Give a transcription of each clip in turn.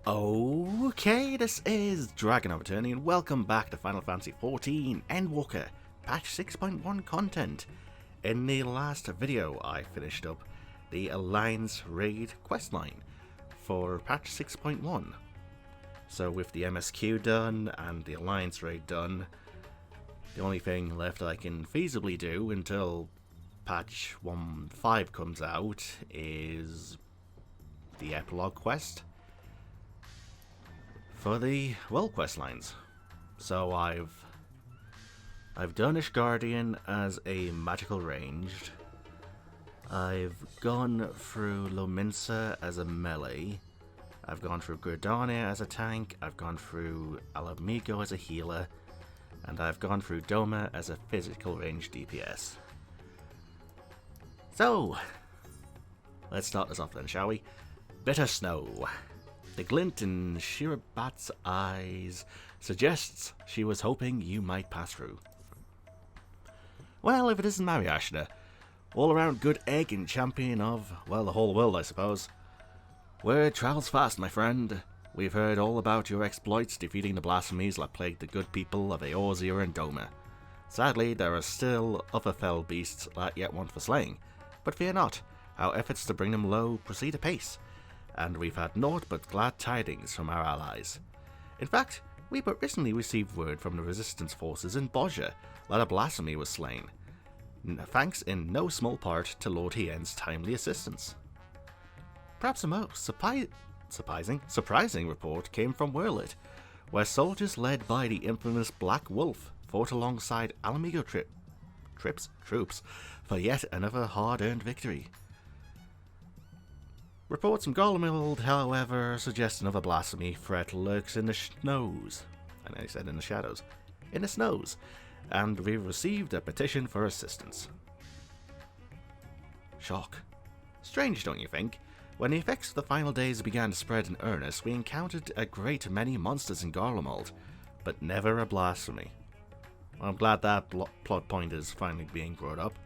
Okay, this is DragonofEternity and welcome back to Final Fantasy XIV Endwalker patch 6.1 content. In the last video I finished up the Alliance Raid questline for patch 6.1. So with the MSQ done and the Alliance Raid done, the only thing left I can feasibly do until patch 1.5 comes out is the epilogue quest for the Role Questlines. So I've done Ishgardian as a magical ranged. I've gone through Lominsa as a melee. I've gone through Gridania as a tank. I've gone through Alamigo as a healer. And I've gone through Doma as a physical range DPS. So, let's start this off then, shall we? Bitter Snow. The glint in Shirabat's eyes suggests she was hoping you might pass through. Well, if it isn't Mariashna, all-around good egg and champion of, well, the whole world, I suppose. Word travels fast, my friend. We've heard all about your exploits defeating the blasphemies that plagued the good people of Eorzea and Doma. Sadly, there are still other fell beasts that yet want for slaying, but fear not, our efforts to bring them low proceed apace, and we've had naught but glad tidings from our allies. In fact, we but recently received word from the resistance forces in Bozja that a blasphemy was slain, thanks in no small part to Lord Hien's timely assistance. Perhaps the most surprising report came from Werlit, where soldiers led by the infamous Black Wolf fought alongside Alamigo troops for yet another hard-earned victory. Reports from Garlemald, however, suggest another blasphemy threat lurks in the snows. I know he said in the shadows. In the snows. And we've received a petition for assistance. Shock. Strange, don't you think? When the effects of the final days began to spread in earnest, we encountered a great many monsters in Garlemald, but never a blasphemy. Well, I'm glad that plot point is finally being brought up.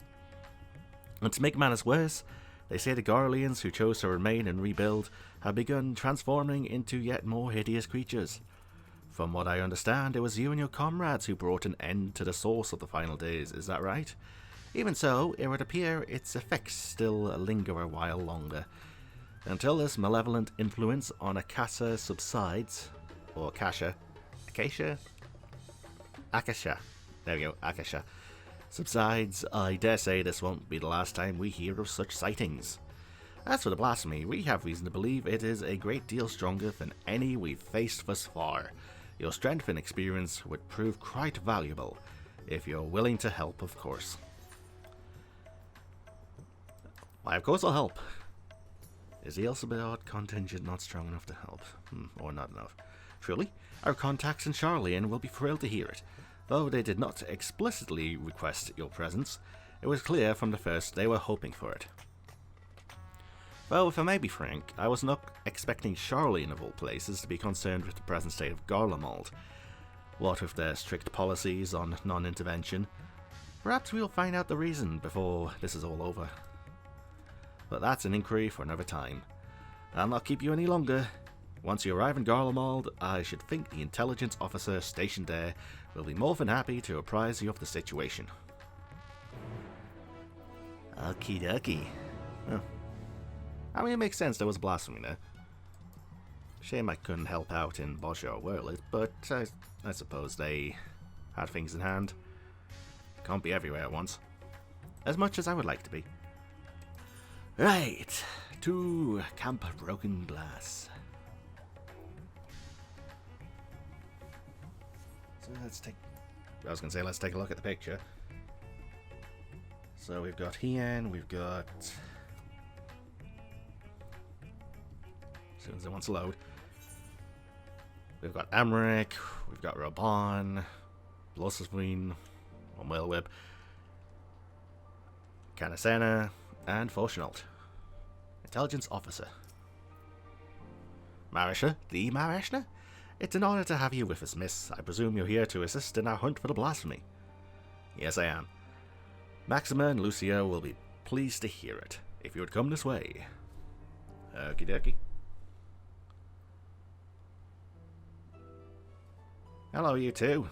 And to make matters worse, they say the Garleans who chose to remain and rebuild have begun transforming into yet more hideous creatures. From what I understand, it was you and your comrades who brought an end to the source of the final days, is that right? Even so, it would appear its effects still linger a while longer. Until this malevolent influence on Akasha subsides, or Akasha, there we go, Akasha, subsides, I dare say this won't be the last time we hear of such sightings. As for the blasphemy, we have reason to believe it is a great deal stronger than any we've faced thus far. Your strength and experience would prove quite valuable, if you're willing to help, of course. Why, of course I'll help. Is the Elizabeth contingent not strong enough to help? Or not enough? Truly, our contacts in Charlian will be thrilled to hear it. Though they did not explicitly request your presence, it was clear from the first they were hoping for it. Though, if I may be frank, I was not expecting Charlian of all places to be concerned with the present state of Garlemald. What with their strict policies on non-intervention? Perhaps we'll find out the reason before this is all over. But that's an inquiry for another time. I'll not keep you any longer. Once you arrive in Garlemald, I should think the intelligence officer stationed there will be more than happy to apprise you of the situation. Okie dokie. Oh. I mean, it makes sense there was blasphemy there. Shame I couldn't help out in Bozja or Werlit, but I suppose they had things in hand. Can't be everywhere at once. As much as I would like to be. Right, to Camp Broken Glass. So let's take a look at the picture. So we've got Hien, we've got... As soon as it wants to load. We've got Amric, we've got Raban, Blasphemy, Whip, Canasena, and Fortunalt. Intelligence Officer. Marisha, the Marishna? It's an honor to have you with us, miss. I presume you're here to assist in our hunt for the blasphemy. Yes, I am. Maxima and Lucia will be pleased to hear it, if you would come this way. Okie dokie. Hello, you two.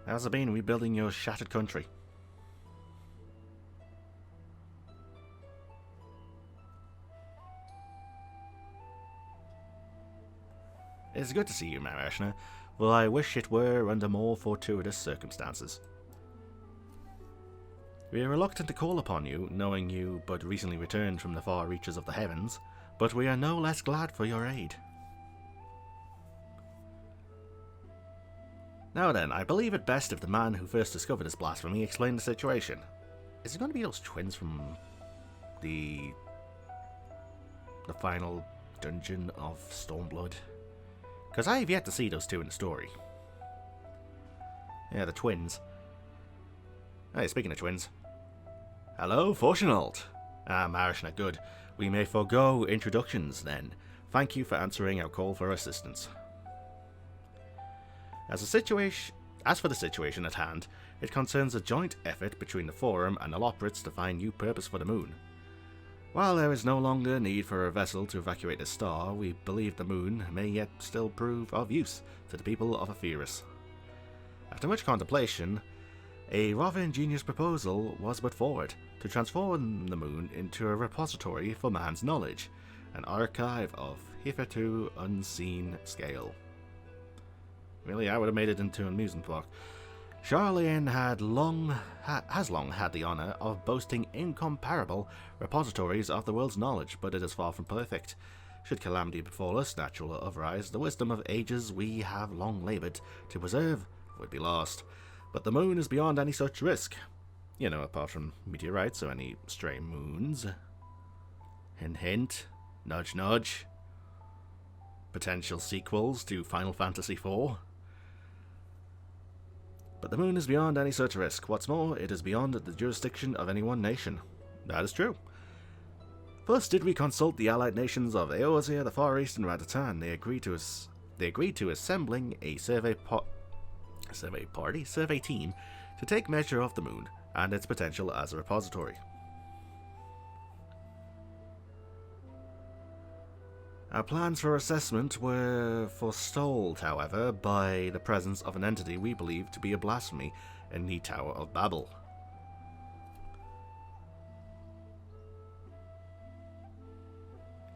How's it been rebuilding your shattered country? It's good to see you, Marashna, though I wish it were under more fortuitous circumstances. We are reluctant to call upon you, knowing you but recently returned from the far reaches of the heavens, but we are no less glad for your aid. Now then, I believe it best if the man who first discovered this blasphemy explained the situation. Is it going to be those twins from the final dungeon of Stormblood? Because I have yet to see those two in the story. Yeah, the twins. Hey, speaking of twins. Hello, Fortunalt. Marashna, good. We may forego introductions then. Thank you for answering our call for assistance. As for the situation at hand, it concerns a joint effort between the Forum and the Loprits to find new purpose for the moon. While there is no longer need for a vessel to evacuate the star, we believe the moon may yet still prove of use to the people of Epheris. After much contemplation, a rather ingenious proposal was put forward to transform the moon into a repository for man's knowledge, an archive of hitherto unseen scale. Really, I would have made it into an amusement park. Charlene has long had the honour of boasting incomparable repositories of the world's knowledge, but it is far from perfect. Should calamity befall us, natural or otherwise, the wisdom of ages we have long laboured to preserve would be lost. But the moon is beyond any such risk. You know, apart from meteorites or any stray moons. Hint hint, nudge nudge. Potential sequels to Final Fantasy IV. But the moon is beyond any such risk. What's more, it is beyond the jurisdiction of any one nation. That is true. First did we consult the allied nations of Eorzea, the Far East, and radz-at-han. They agreed to assembling a survey team to take measure of the moon and its potential as a repository. Our plans for assessment were forestalled, however, by the presence of an entity we believe to be a blasphemy in the Tower of Babel.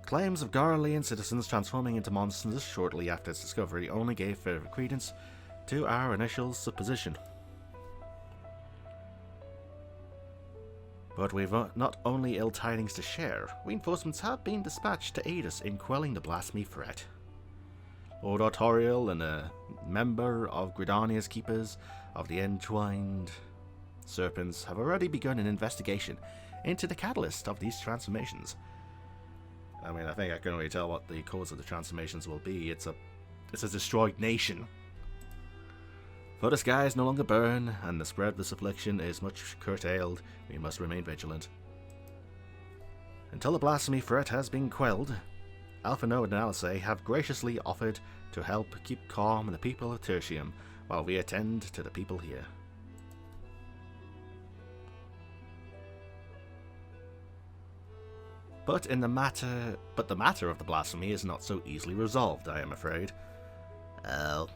Claims of Garlean citizens transforming into monsters shortly after its discovery only gave further credence to our initial supposition. But we've not only ill tidings to share, reinforcements have been dispatched to aid us in quelling the blasphemy threat. Lord Artorial and a member of Gridania's Keepers of the Entwined Serpents have already begun an investigation into the catalyst of these transformations. I mean, I think I can already tell what the cause of the transformations will be. It's a destroyed nation. For the skies no longer burn, and the spread of this affliction is much curtailed, we must remain vigilant. Until the blasphemy threat has been quelled, Alphinaud and Alice have graciously offered to help keep calm the people of Tertium, while we attend to the people here. But the matter of the blasphemy is not so easily resolved, I am afraid. Oh.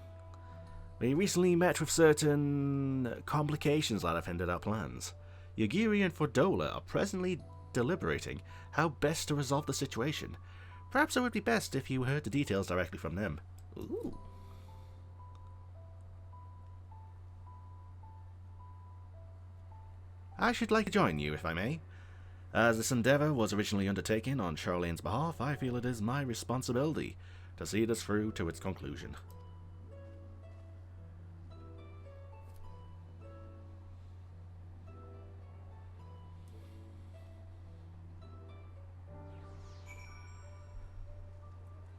We recently met with certain complications that have hindered our plans. Yugiri and Fordola are presently deliberating how best to resolve the situation. Perhaps it would be best if you heard the details directly from them. Ooh. I should like to join you, if I may. As this endeavour was originally undertaken on Charlene's behalf, I feel it is my responsibility to see this through to its conclusion.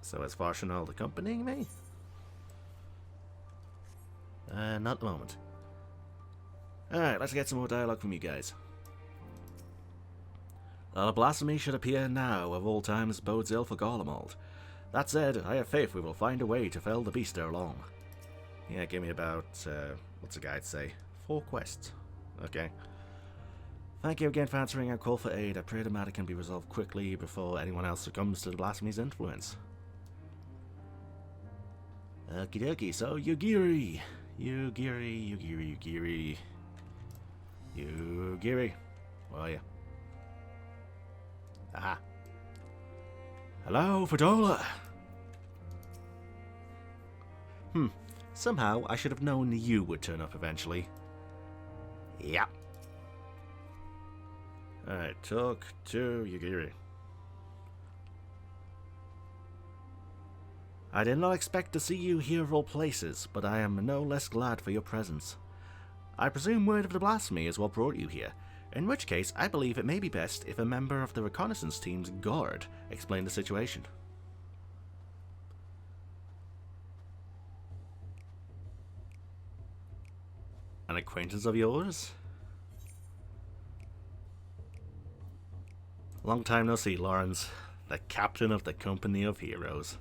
So is Farshanold accompanying me? Not at the moment. Alright, let's get some more dialogue from you guys. The blasphemy should appear now, of all times bodes ill for Garlemald. That said, I have faith we will find a way to fell the beast ere long. Yeah, give me about, what's the guide say? 4 quests. Okay. Thank you again for answering our call for aid. I pray the matter can be resolved quickly before anyone else succumbs to the blasphemy's influence. Okie dokie, so Yugiri. Yugiri. Where are you? Aha. Hello, Fedola. Somehow I should have known you would turn up eventually. Yep. Alright, talk to Yugiri. I did not expect to see you here of all places, but I am no less glad for your presence. I presume word of the Blasphemy is what brought you here, in which case I believe it may be best if a member of the reconnaissance team's guard explained the situation. An acquaintance of yours? Long time no see, Lawrence, the captain of the Company of Heroes.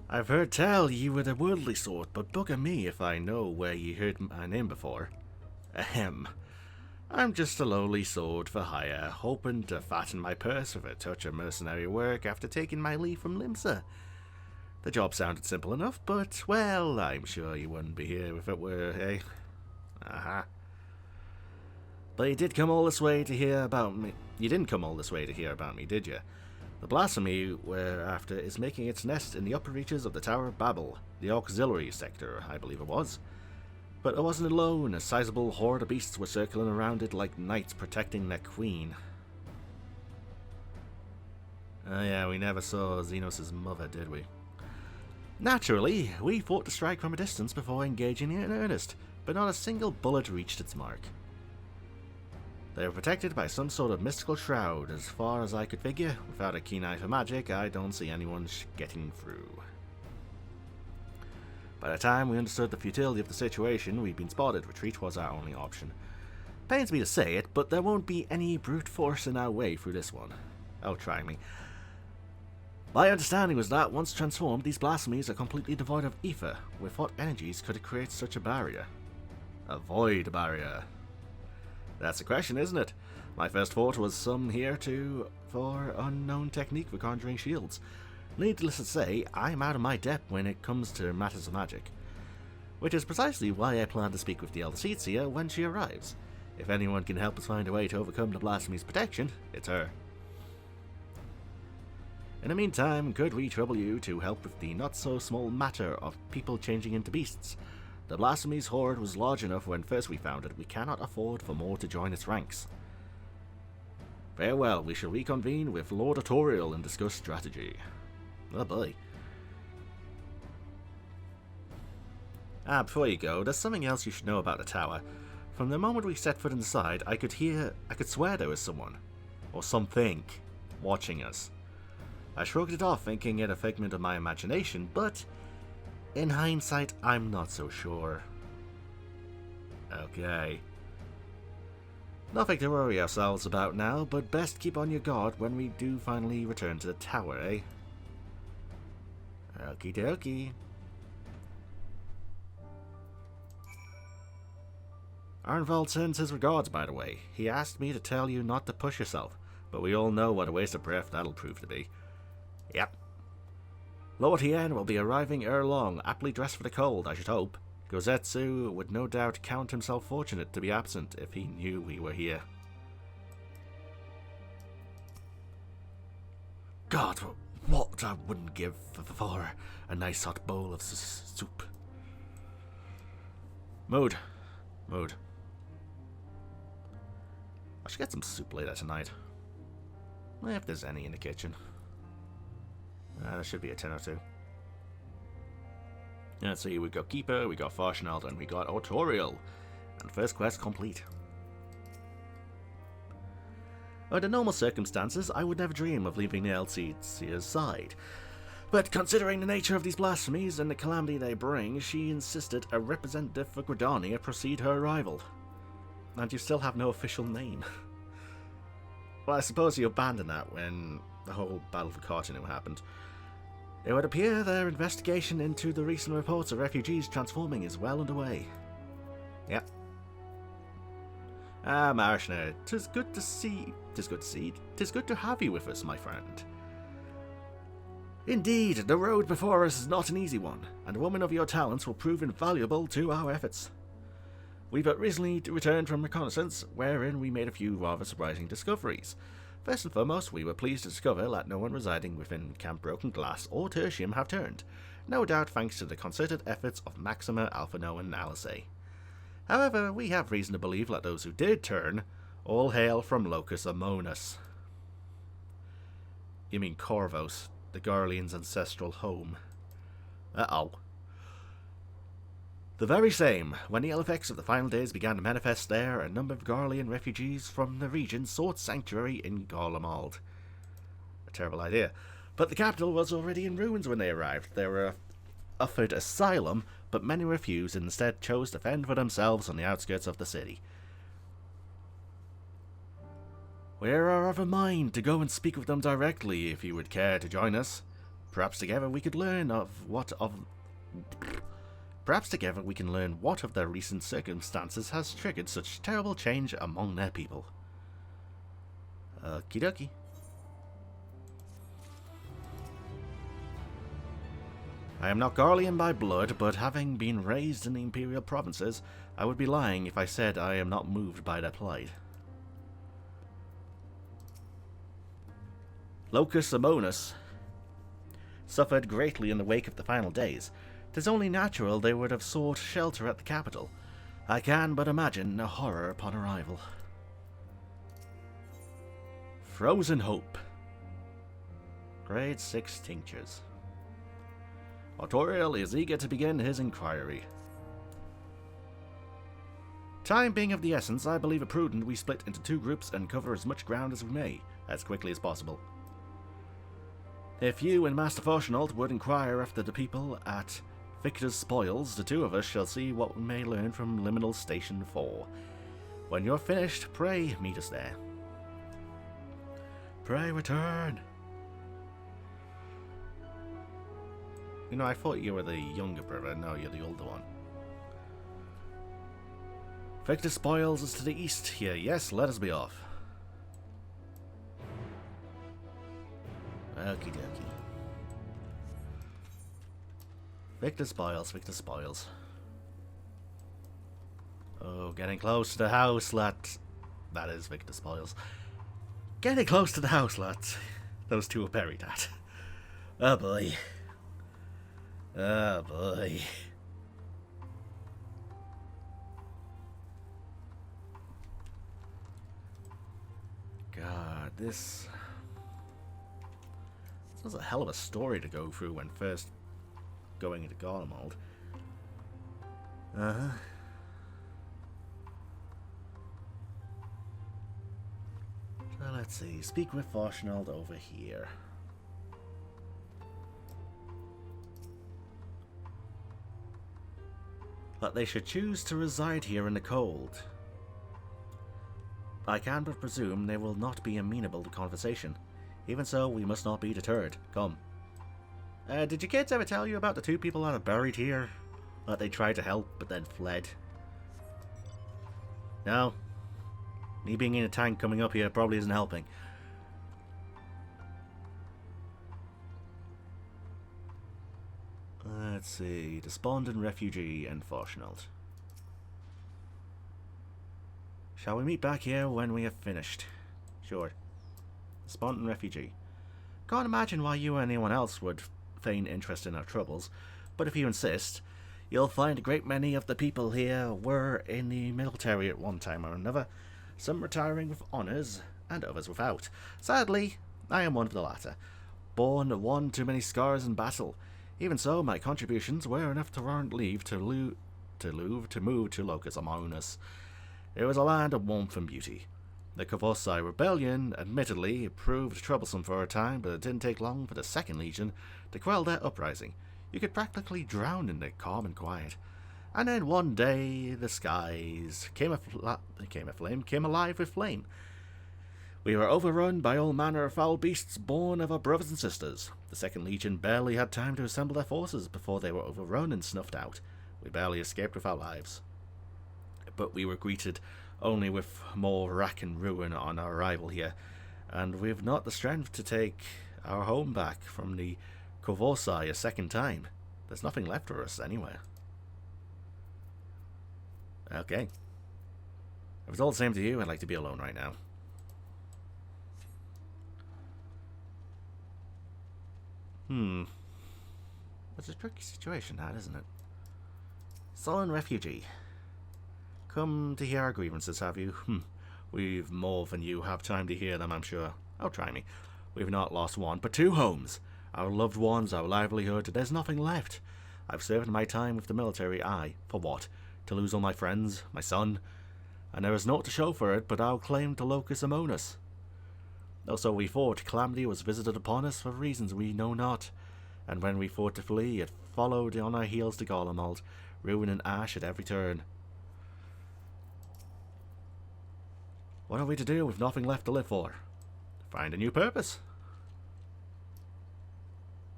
I've heard tell ye were the worldly sort, but bugger me if I know where ye heard my name before. Ahem. I'm just a lowly sword for hire, hoping to fatten my purse with a touch of mercenary work after taking my leave from Limsa. The job sounded simple enough, but, well, I'm sure you wouldn't be here if it were, eh? Aha. But you did come all this way to hear about me. You didn't come all this way to hear about me, did you? The Blasphemy we're after is making its nest in the upper reaches of the Tower of Babel, the auxiliary sector, I believe it was. But it wasn't alone, a sizable horde of beasts were circling around it like knights protecting their queen. Oh yeah, we never saw Xenos' mother, did we? Naturally, we fought to strike from a distance before engaging in earnest, but not a single bullet reached its mark. They were protected by some sort of mystical shroud. As far as I could figure, without a keen eye for magic, I don't see anyone getting through. By the time we understood the futility of the situation, we'd been spotted. Retreat was our only option. Pains me to say it, but there won't be any brute force in our way through this one. Oh, try me. My understanding was that, once transformed, these blasphemies are completely devoid of ether. With what energies could it create such a barrier? A void barrier. That's the question, isn't it? My first thought was some heretofore unknown technique for conjuring shields. Needless to say, I'm out of my depth when it comes to matters of magic. Which is precisely why I plan to speak with the Elder Seatseer when she arrives. If anyone can help us find a way to overcome the Blasphemy's protection, it's her. In the meantime, could we trouble you to help with the not-so-small matter of people changing into beasts? The Blasphemy's horde was large enough when first we found it. We cannot afford for more to join its ranks. Farewell, we shall reconvene with Lord Artorial and discuss strategy. Oh boy. Before you go, there's something else you should know about the tower. From the moment we set foot inside, I could swear there was someone, or something, watching us. I shrugged it off, thinking it a figment of my imagination, but in hindsight, I'm not so sure. Okay. Nothing to worry ourselves about now, but best keep on your guard when we do finally return to the tower, eh? Okie dokie. Arnvald sends his regards, by the way. He asked me to tell you not to push yourself, but we all know what a waste of breath that'll prove to be. Yep. Lord Hien will be arriving ere long, aptly dressed for the cold, I should hope. Gozetsu would no doubt count himself fortunate to be absent if he knew we were here. God, what I wouldn't give for a nice hot bowl of soup. Mood. I should get some soup later tonight. If there's any in the kitchen. There should be a 10 or 2. Let's see, we got Keeper, we got Farshnald, and we got Artorial. And first quest complete. Under normal circumstances, I would never dream of leaving the LCC's side. But considering the nature of these blasphemies and the calamity they bring, she insisted a representative for Gridania precede her arrival. And you still have no official name. Well, I suppose you abandoned that when the whole Battle for Cartinu happened. It would appear their investigation into the recent reports of refugees transforming is well underway. Yep. Marishner, 'tis good to have you with us, my friend. Indeed, the road before us is not an easy one, and a woman of your talents will prove invaluable to our efforts. We but recently returned from reconnaissance, wherein we made a few rather surprising discoveries. First and foremost, we were pleased to discover that no one residing within Camp Broken Glass or Tertium have turned, no doubt thanks to the concerted efforts of Maxima, Alphano, and Alice. However, we have reason to believe that those who did turn all hail from Locus Amonis. You mean Corvos, the Garlean's ancestral home. Uh-oh. The very same. When the ill effects of the final days began to manifest there, a number of Garlean refugees from the region sought sanctuary in Garlemald. A terrible idea. But the capital was already in ruins when they arrived. They were offered asylum, but many refused and instead chose to fend for themselves on the outskirts of the city. We're of a mind to go and speak with them directly, if you would care to join us. Perhaps together we can learn what of their recent circumstances has triggered such terrible change among their people. Okie dokie. I am not Garlean by blood, but having been raised in the Imperial provinces, I would be lying if I said I am not moved by their plight. Locus Amonis suffered greatly in the wake of the final days. 'Tis only natural they would have sought shelter at the capital. I can but imagine the horror upon arrival. Frozen Hope. Grade 6 Tinctures. Autorial is eager to begin his inquiry. Time being of the essence, I believe it prudent we split into two groups and cover as much ground as we may, as quickly as possible. If you and Master Fortunault would inquire after the people at Victor's Spoils, the two of us shall see what we may learn from Liminal Station 4. When you're finished, pray meet us there. Pray return. You know, I thought you were the younger brother. No, you're the older one. Victor's Spoils is to the east here. Yes, let us be off. Okie dokie. Victor Spoils, Victor Spoils. Oh, getting close to the house, lads. That is Victor Spoils. Getting close to the house, lads. Those two are buried at. Oh boy. Oh boy. God, this was a hell of a story to go through when first going into Garlemald. So let's see. Speak with Fortunault over here. That they should choose to reside here in the cold. I can but presume they will not be amenable to conversation. Even so, we must not be deterred. Come. Did your kids ever tell you about the two people that are buried here? That they tried to help, but then fled? No. Me being in a tank coming up here probably isn't helping. Let's see. Despondent Refugee and Fortunault. Shall we meet back here when we have finished? Sure. Despondent Refugee. Can't imagine why you or anyone else would feign interest in our troubles, but if you insist, you'll find a great many of the people here were in the military at one time or another, some retiring with honours, and others without. Sadly, I am one of the latter, born one too many scars in battle. Even so, my contributions were enough to warrant leave to move to Locus Amonis. It was a land of warmth and beauty. The Kavosai rebellion, admittedly, proved troublesome for a time, but it didn't take long for the Second Legion to quell their uprising. You could practically drown in their calm and quiet. And then one day, the skies came alive with flame. We were overrun by all manner of foul beasts born of our brothers and sisters. The Second Legion barely had time to assemble their forces before they were overrun and snuffed out. We barely escaped with our lives. But we were greeted only with more wrack and ruin on our arrival here, and we've not the strength to take our home back from the Kovosai a second time. There's nothing left for us anywhere. Okay. If it's all the same to you, I'd like to be alone right now. It's a tricky situation, that, isn't it? Sullen refugee. Come to hear our grievances, have you? We've more than you have time to hear them, I'm sure. Oh, try me. We've not lost one, but two homes. Our loved ones, our livelihood, there's nothing left. I've served my time with the military, aye. For what? To lose all my friends, my son? And there is naught to show for it but our claim to Locus Amonis. Also we fought, calamity was visited upon us for reasons we know not. And when we fought to flee, it followed on our heels to Garlemald, ruin and ash at every turn. What are we to do with nothing left to live for? Find a new purpose.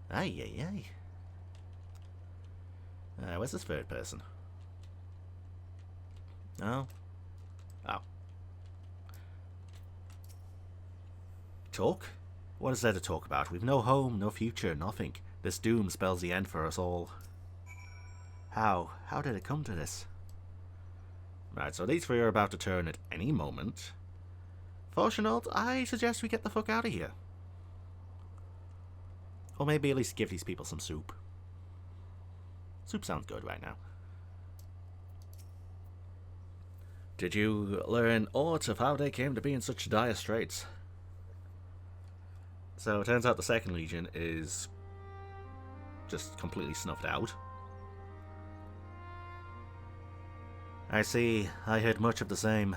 Aye. Where's this third person? No? Oh. Talk? What is there to talk about? We've no home, no future, nothing. This doom spells the end for us all. How? How did it come to this? Right, so these three are about to turn at any moment. Fortunate, I suggest we get the fuck out of here. Or maybe at least give these people some soup. Soup sounds good right now. Did you learn aught of how they came to be in such dire straits? So it turns out the Second Legion is just completely snuffed out. I see. I heard much of the same.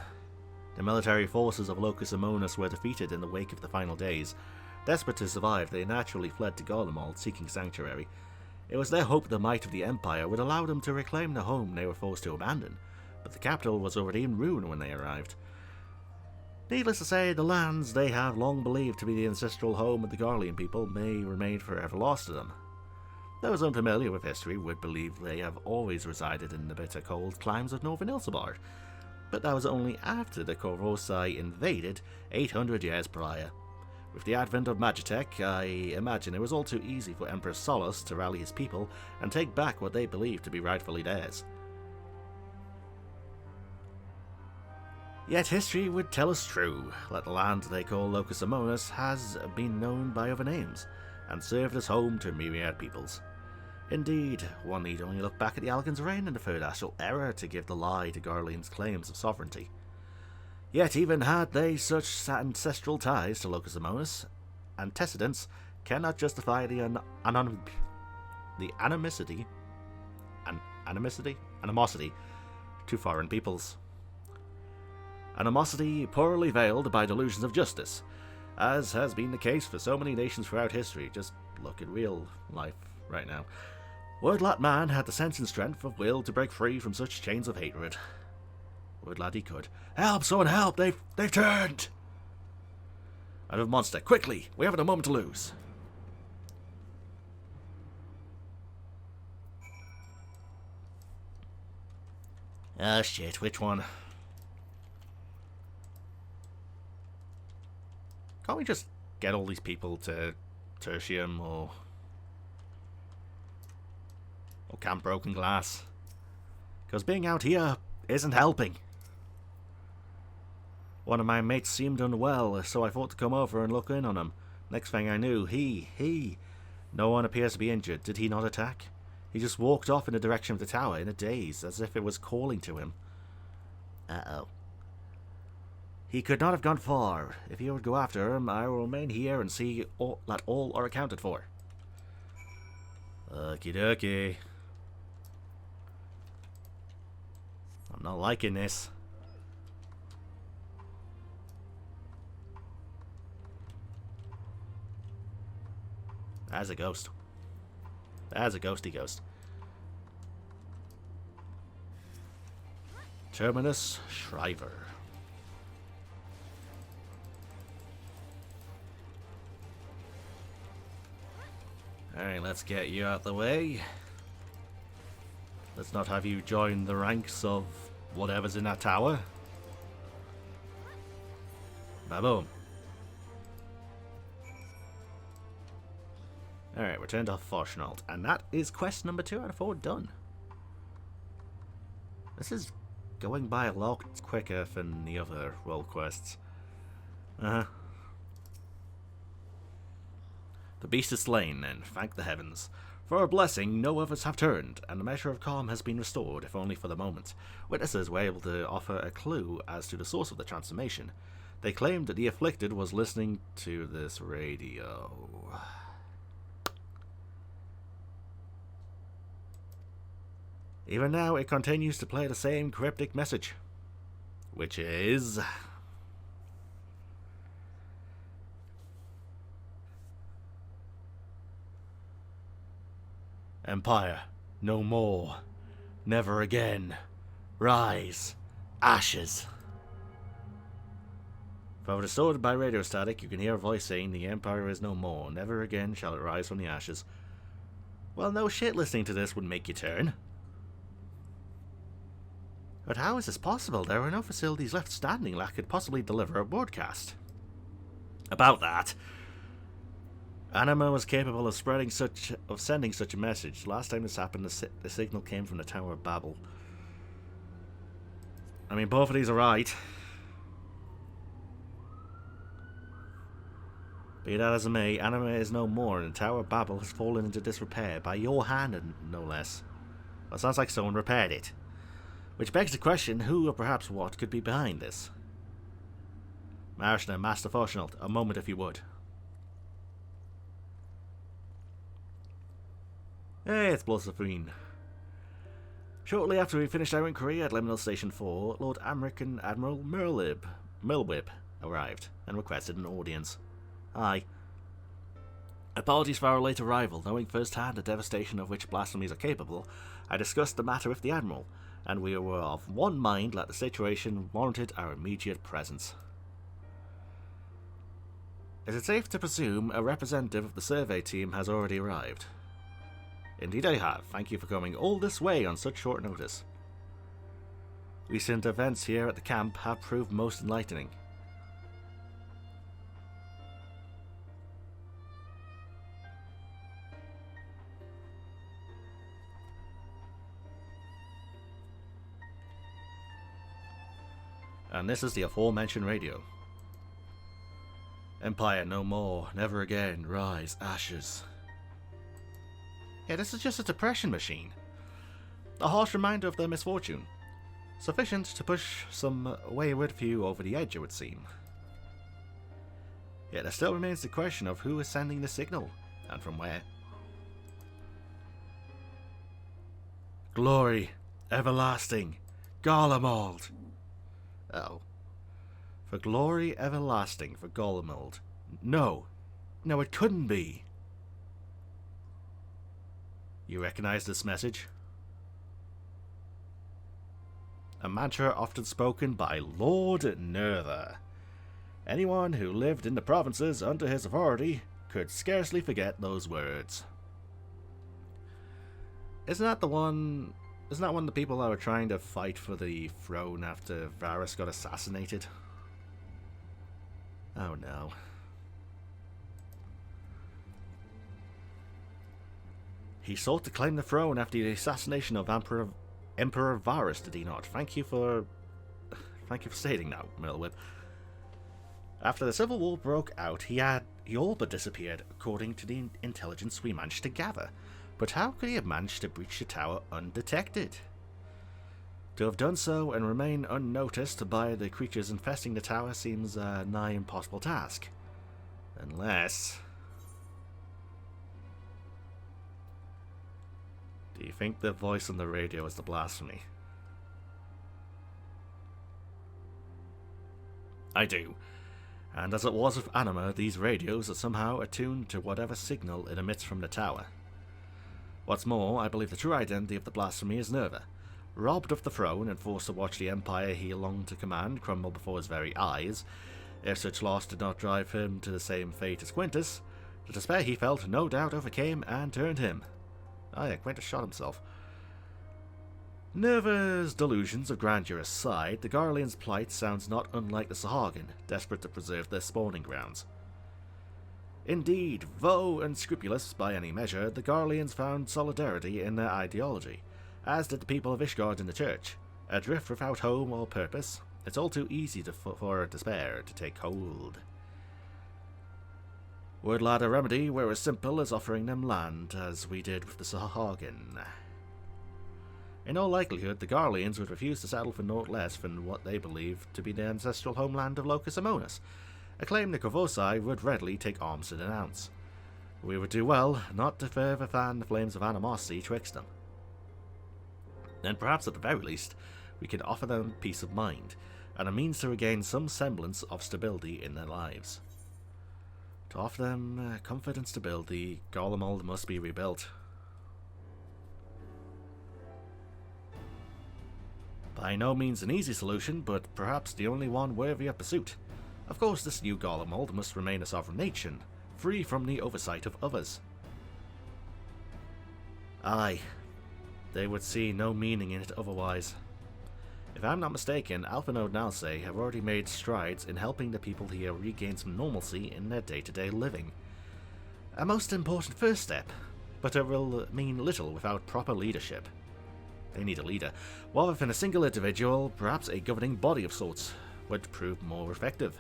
The military forces of Locus Amonis were defeated in the wake of the final days. Desperate to survive, they naturally fled to Garlemald, seeking sanctuary. It was their hope the might of the Empire would allow them to reclaim the home they were forced to abandon, but the capital was already in ruin when they arrived. Needless to say, the lands they have long believed to be the ancestral home of the Garlean people may remain forever lost to them. Those unfamiliar with history would believe they have always resided in the bitter cold climes of northern Ilsabard, but that was only after the Korosai invaded 800 years prior. With the advent of Magitech, I imagine it was all too easy for Emperor Solus to rally his people and take back what they believed to be rightfully theirs. Yet history would tell us true, that the land they call Locus Amonis has been known by other names, and served as home to myriad peoples. Indeed, one need only look back at the Algon's reign in the Third Astral Era to give the lie to Garlean's claims of sovereignty. Yet even had they such ancestral ties to Locus Amonis, antecedents cannot justify the animosity to foreign peoples. Animosity poorly veiled by delusions of justice, as has been the case for so many nations throughout history. Just look at real life right now. Would that man had the sense and strength of will to break free from such chains of hatred. Would lad he could. Help! Someone help! They've turned! Out of monster, quickly! We haven't a moment to lose. Ah shit, which one? Can't we just get all these people to Tertium or Camp Broken Glass? Because being out here isn't helping. One of my mates seemed unwell, so I thought to come over and look in on him. Next thing I knew, no one appears to be injured. Did he not attack? He just walked off in the direction of the tower in a daze, as if it was calling to him. Uh-oh. He could not have gone far. If you would go after him, I will remain here and see that all are accounted for. Okie dokie. I'm not liking this. That's a ghost. That's a ghosty ghost. Terminus Shriver. Alright, let's get you out the way. Let's not have you join the ranks of whatever's in that tower. Ba-boom. Alright, return to Forshnalt. And that is quest number 2 out of 4 done. This is going by a lot quicker than the other role quests. The beast is slain, and thank the heavens. For a blessing, no others have turned, and the measure of calm has been restored, if only for the moment. Witnesses were able to offer a clue as to the source of the transformation. They claimed that the afflicted was listening to this radio. Even now, it continues to play the same cryptic message, which is... Empire, no more. Never again. Rise. Ashes. Though distorted by radio static, you can hear a voice saying, the Empire is no more. Never again shall it rise from the ashes. Well, no shit, listening to this would make you turn. But how is this possible? There are no facilities left standing that could possibly deliver a broadcast. About that, Anima was capable of sending such a message. Last time this happened, the signal came from the Tower of Babel. I mean, both of these are right. Be that as it may, Anima is no more, and the Tower of Babel has fallen into disrepair by your hand, no less. Well, sounds like someone repaired it. Which begs the question, who or perhaps what could be behind this? Marishna, Master Forshnalt, a moment if you would. Hey, it's Blasphemy. Shortly after we finished our inquiry at Liminal Station 4, Lord Amric and Admiral Milwib arrived and requested an audience. Aye. Apologies for our late arrival. Knowing firsthand the devastation of which blasphemies are capable, I discussed the matter with the Admiral, and we were of one mind that the situation warranted our immediate presence. Is it safe to presume a representative of the survey team has already arrived? Indeed I have. Thank you for coming all this way on such short notice. Recent events here at the camp have proved most enlightening. And this is the aforementioned radio. Empire no more, never again, rise, ashes. Yeah, this is just a depression machine. A harsh reminder of their misfortune. Sufficient to push some wayward few over the edge, it would seem. Yet there still remains the question of who is sending the signal, and from where. Glory, everlasting, Garlemald. Oh. For glory everlasting for Garlemald. No, it couldn't be. You recognize this message? A mantra often spoken by Lord Nerva. Anyone who lived in the provinces under his authority could scarcely forget those words. Isn't that one of the people that were trying to fight for the throne after Varus got assassinated? Oh no. He sought to claim the throne after the assassination of Emperor Varus, did he not? Thank you for stating that, Milwib. After the civil war broke out, he all but disappeared, according to the intelligence we managed to gather. But how could he have managed to breach the tower undetected? To have done so and remain unnoticed by the creatures infesting the tower seems a nigh impossible task. Unless... Do you think the voice on the radio is the blasphemy? I do. And as it was with Anima, these radios are somehow attuned to whatever signal it emits from the tower. What's more, I believe the true identity of the blasphemy is Nerva. Robbed of the throne and forced to watch the empire he longed to command crumble before his very eyes, if such loss did not drive him to the same fate as Quintus, the despair he felt no doubt overcame and turned him. Oh yeah, Quintus shot himself. Nerva's delusions of grandeur aside, the Garlean's plight sounds not unlike the Sahagin, desperate to preserve their spawning grounds. Indeed, though unscrupulous by any measure, the Garleans found solidarity in their ideology, as did the people of Ishgard in the church. Adrift without home or purpose, it's all too easy for despair to take hold. Would a remedy were as simple as offering them land, as we did with the Sahagin. In all likelihood, the Garleans would refuse to settle for naught less than what they believed to be the ancestral homeland of Locus Amonis, a claim the Corvosi would readily take arms to denounce. We would do well not to further fan the flames of animosity twixt them. Then perhaps at the very least, we could offer them peace of mind, and a means to regain some semblance of stability in their lives. To offer them comfort and stability, Garlemald must be rebuilt. By no means an easy solution, but perhaps the only one worthy of pursuit. Of course, this new Garlemald must remain a sovereign nation, free from the oversight of others. Aye, they would see no meaning in it otherwise. If I'm not mistaken, Alphinaud Nalse have already made strides in helping the people here regain some normalcy in their day-to-day living. A most important first step, but it will mean little without proper leadership. They need a leader. Rather than a single individual, perhaps a governing body of sorts would prove more effective.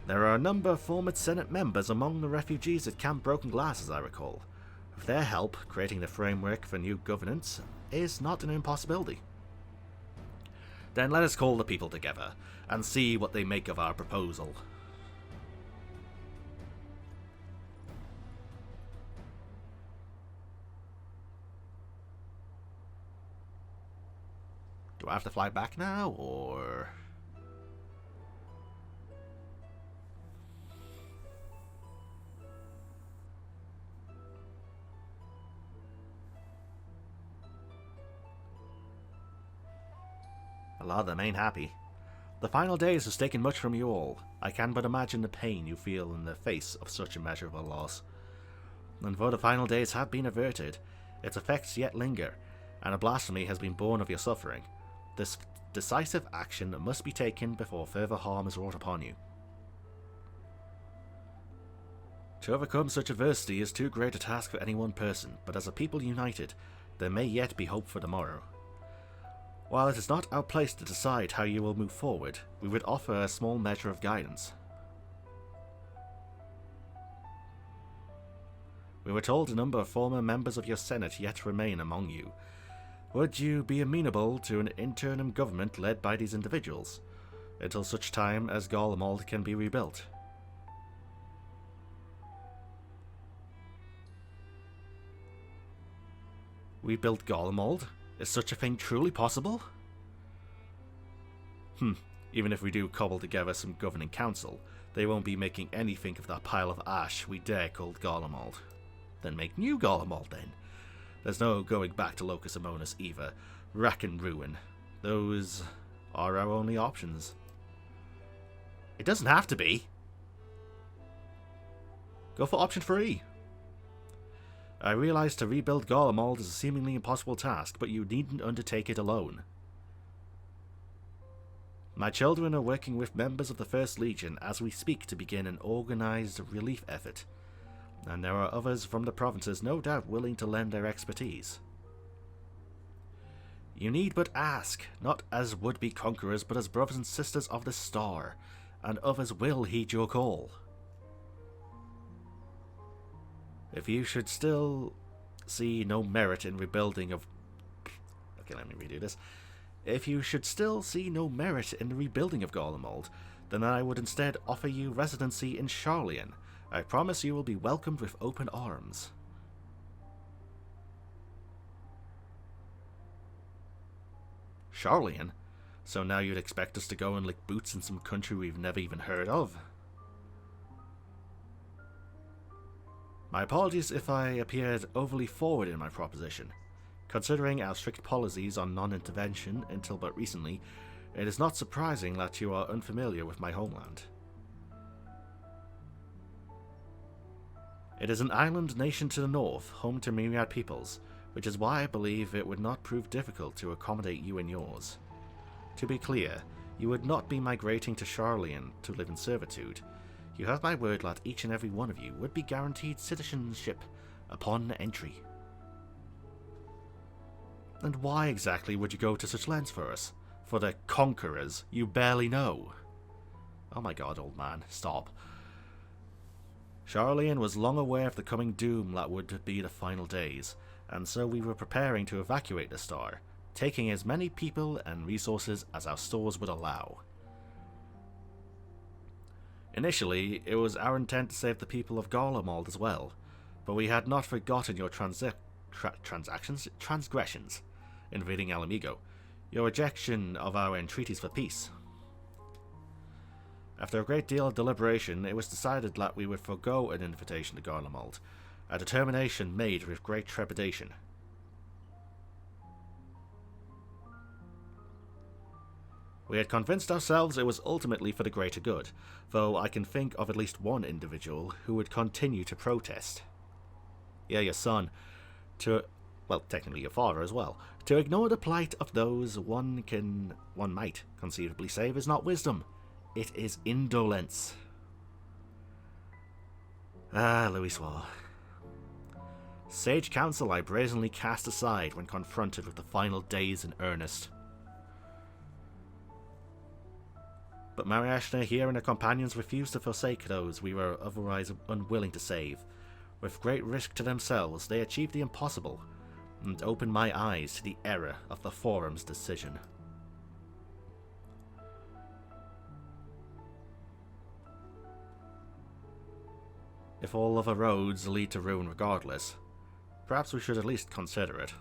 There are a number of former Senate members among the refugees at Camp Broken Glass, as I recall. With their help, creating the framework for new governance is not an impossibility. Then let us call the people together, and see what they make of our proposal. Do I have to fly back now, or... A lot of them ain't happy. The final days has taken much from you all. I can but imagine the pain you feel in the face of such immeasurable loss. And though the final days have been averted, its effects yet linger, and a blasphemy has been born of your suffering. This decisive action must be taken before further harm is wrought upon you. To overcome such adversity is too great a task for any one person, but as a people united, there may yet be hope for tomorrow. While it is not our place to decide how you will move forward, we would offer a small measure of guidance. We were told a number of former members of your Senate yet remain among you. Would you be amenable to an interim government led by these individuals, until such time as Garlemald can be rebuilt? Rebuild Garlemald? Is such a thing truly possible? Even if we do cobble together some governing council, they won't be making anything of that pile of ash we dare call Garlemald. Then make new Garlemald then. There's no going back to Locus Amonis either. Rack and ruin. Those are our only options. It doesn't have to be. Go for option 3. I realize to rebuild Garlemald is a seemingly impossible task, but you needn't undertake it alone. My children are working with members of the First Legion as we speak to begin an organized relief effort, and there are others from the provinces no doubt willing to lend their expertise. You need but ask, not as would-be conquerors, but as brothers and sisters of the Star, and others will heed your call. If you should still see no merit in rebuilding of... Okay, let me redo this. If you should still see no merit in the rebuilding of Garlemald, then I would instead offer you residency in Sharlayan. I promise you will be welcomed with open arms. Sharlayan? So now you'd expect us to go and lick boots in some country we've never even heard of? My apologies if I appeared overly forward in my proposition. Considering our strict policies on non-intervention until but recently, it is not surprising that you are unfamiliar with my homeland. It is an island nation to the north, home to myriad peoples, which is why I believe it would not prove difficult to accommodate you and yours. To be clear, you would not be migrating to Charlian to live in servitude. You have my word that each and every one of you would be guaranteed citizenship upon entry. And why exactly would you go to such lengths for us? For the conquerors you barely know? Oh my god, old man, stop. Charlian was long aware of the coming doom that would be the final days, and so we were preparing to evacuate the star, taking as many people and resources as our stores would allow. Initially, it was our intent to save the people of Garlemald as well, but we had not forgotten your transgressions, invading Alamigo, your rejection of our entreaties for peace. After a great deal of deliberation, it was decided that we would forego an invitation to Garlemald, a determination made with great trepidation. We had convinced ourselves it was ultimately for the greater good, though I can think of at least one individual who would continue to protest. Yeah, your son. Well, technically your father as well. To ignore the plight of those one might conceivably save is not wisdom. It is indolence. Ah, Louis Swore. Sage counsel I brazenly cast aside when confronted with the final days in earnest. But Mariashna here and her companions refused to forsake those we were otherwise unwilling to save. With great risk to themselves, they achieved the impossible, and opened my eyes to the error of the Forum's decision. If all other roads lead to ruin regardless, perhaps we should at least consider it.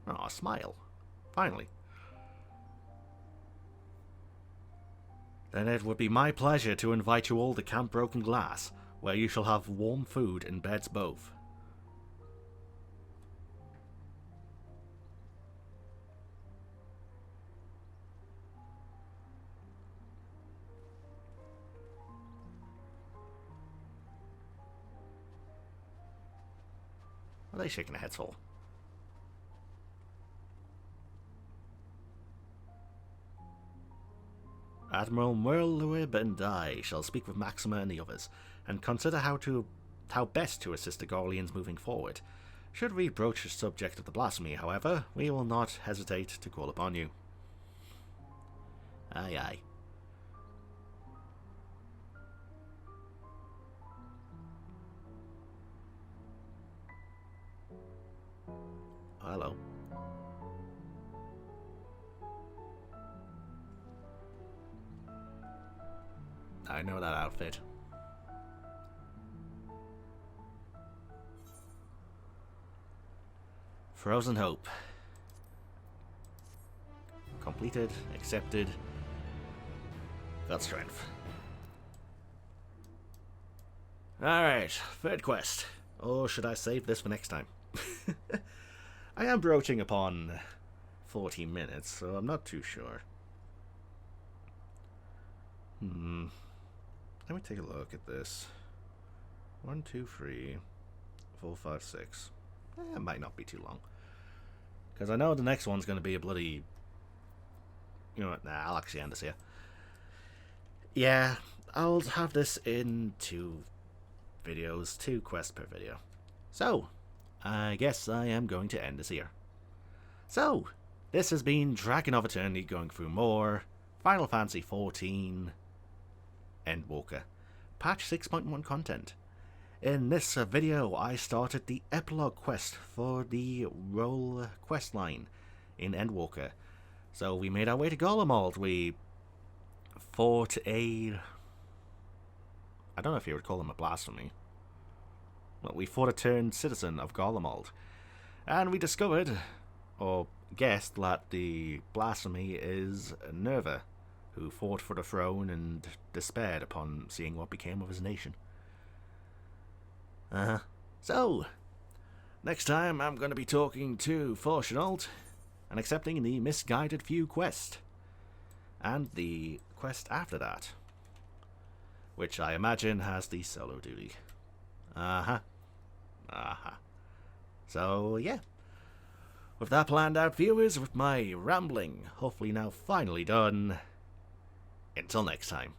Aw, smile. Finally. Then it would be my pleasure to invite you all to Camp Broken Glass, where you shall have warm food and beds both. What are they shaking their heads for? Admiral Merluib and I shall speak with Maxima and the others, and consider how best to assist the Garleans moving forward. Should we broach the subject of the Blasphemy, however, we will not hesitate to call upon you. Aye, aye. Hello. I know that outfit. Frozen Hope. Completed, accepted. Got strength. Alright, third quest. Or should I save this for next time? I am broaching upon 40 minutes, so I'm not too sure. Let me take a look at this. 1, 2, 3, 4, 5, 6. It might not be too long. Because I know the next one's going to be a bloody... You know what? Nah, I'll actually end this here. Yeah, I'll have this in 2 videos, 2 quests per video. So, I guess I am going to end this here. So, this has been DragonofEternity going through more Final Fantasy XIV Endwalker, patch 6.1 content. In this video, I started the epilogue quest for the Role Questline in Endwalker. So we made our way to Garlemald. We fought a... I don't know if you would call him a blasphemy. Well, we fought a turned citizen of Garlemald. And we discovered, or guessed, that the blasphemy is Nerva, who fought for the throne and despaired upon seeing what became of his nation. So, next time I'm going to be talking to Fortunald and accepting the Misguided Few quest. And the quest after that, which I imagine has the solo duty. So, yeah. With that planned out, viewers, with my rambling hopefully now finally done, until next time.